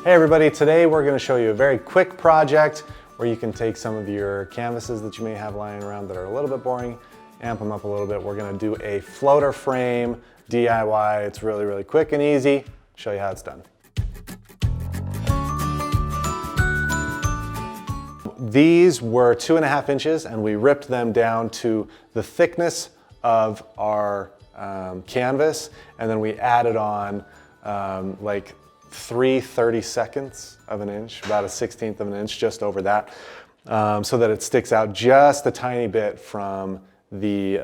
Hey everybody, today we're going to show you a very quick project where you can take some of your canvases that you may have lying around that are a little bit boring, amp them up a little bit. We're going to do a floater frame DIY. It's really, really quick and easy. Show you how it's done. These were 2.5 inches and we ripped them down to the thickness of our canvas, and then we added on like 3/32 of an inch, about a 1/16 of an inch, just over that, so that it sticks out just a tiny bit from the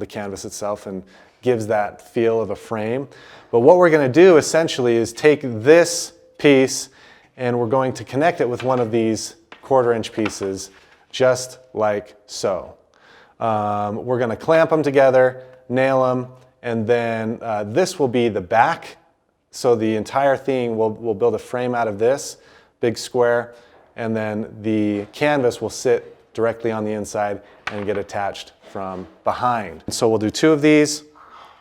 canvas itself and gives that feel of a frame. But what we're going to do essentially is take this piece and we're going to connect it with one of these 1/4 inch pieces, just like so. We're going to clamp them together, nail them, and then this will be the back. So the entire thing, we'll build a frame out of this big square, and then the canvas will sit directly on the inside and get attached from behind. So we'll do 2 of these,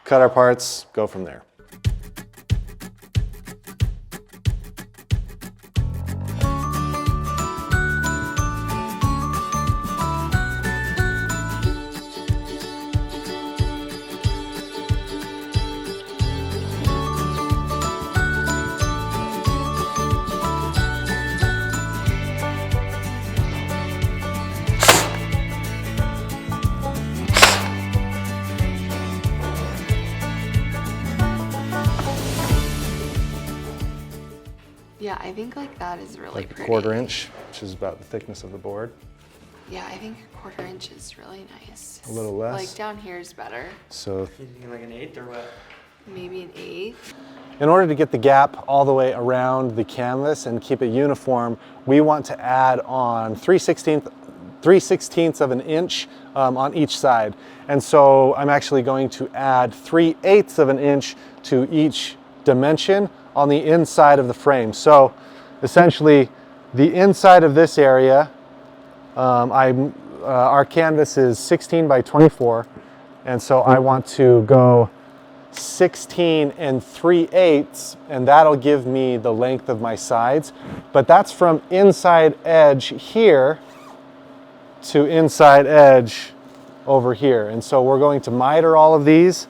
cut our parts, go from there. Yeah, I think like that is really Like pretty. 1/4 inch, which is about the thickness of the board. Yeah, I think 1/4 inch is really nice. A little less. Like down here is better. So You thinking like an 1/8 or what? Maybe an 1/8. in order to get the gap all the way around the canvas and keep it uniform, we want to add on 3/16 of an inch on each side. And so I'm actually going to add 3/8 of an inch to each dimension on the inside of the frame. So essentially the inside of this area, our canvas is 16 by 24. And so I want to go 16 3/8, and that'll give me the length of my sides. But that's from inside edge here to inside edge over here. And so we're going to miter all of these,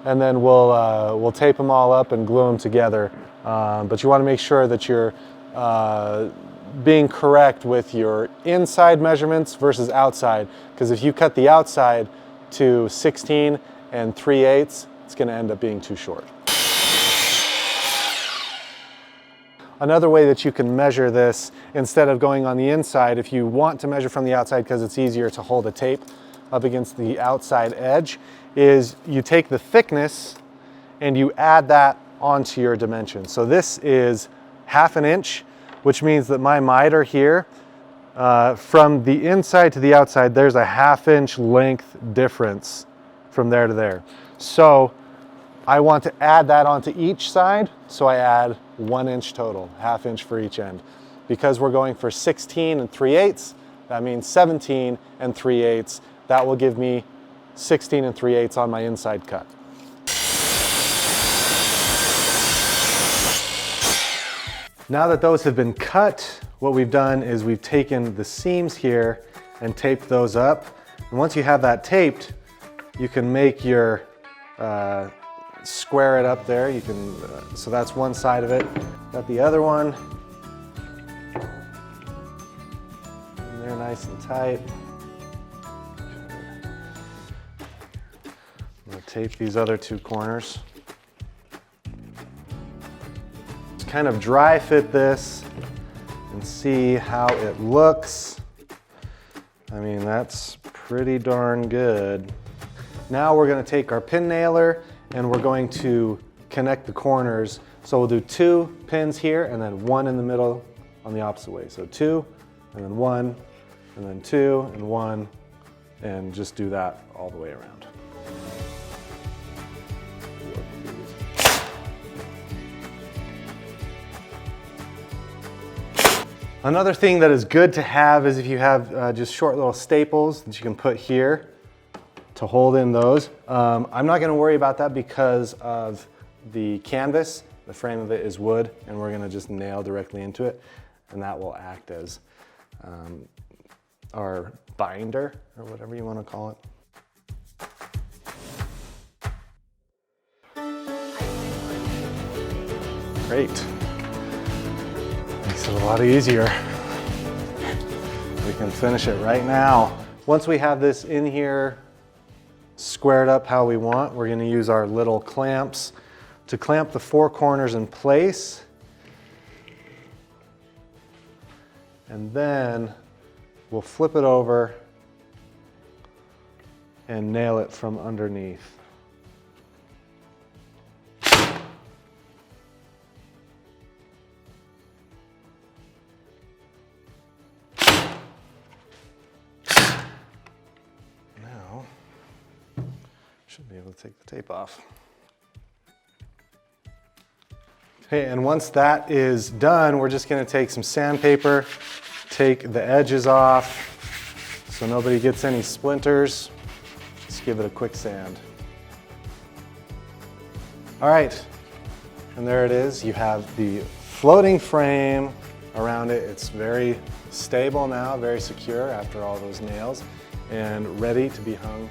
and then we'll tape them all up and glue them together. But you want to make sure that you're being correct with your inside measurements versus outside, because if you cut the outside to 16 3/8, it's going to end up being too short. Another way that you can measure this, instead of going on the inside, if you want to measure from the outside because it's easier to hold a tape up against the outside edge, is you take the thickness and you add that onto your dimension. So this is 1/2 inch, which means that my miter here, from the inside to the outside, there's a 1/2 inch length difference from there to there. So I want to add that onto each side, so I add 1 inch total, 1/2 inch for each end. Because we're going for 16 3/8, that means 17 3/8. That will give me 16 3/8 on my inside cut. Now that those have been cut, what we've done is we've taken the seams here and taped those up. And once you have that taped, you can make your square it up there. You can, so that's one side of it. Got the other one. And they're nice and tight. I'm gonna tape these other 2 corners. Just kind of dry fit this and see how it looks. I mean, that's pretty darn good. Now we're going to take our pin nailer and we're going to connect the corners. So we'll do 2 pins here and then 1 in the middle on the opposite way. So 2 and then 1 and then 2 and 1, and just do that all the way around. Another thing that is good to have is if you have just short little staples that you can put here to hold in those. I'm not going to worry about that because of the canvas the frame of it is wood, and we're gonna just nail directly into it, and that will act as our binder, or whatever you wanna call it. Great. Makes it a lot easier. We can finish it right now. Once we have this in here squared up how we want, we're going to use our little clamps to clamp the four corners in place. And then we'll flip it over and nail it from underneath. Should be able to take the tape off. Okay, and once that is done, we're just going to take some sandpaper, take the edges off so nobody gets any splinters. Just give it a quick sand. All right, and there it is. You have the floating frame around it. It's very stable now, very secure after all those nails, and ready to be hung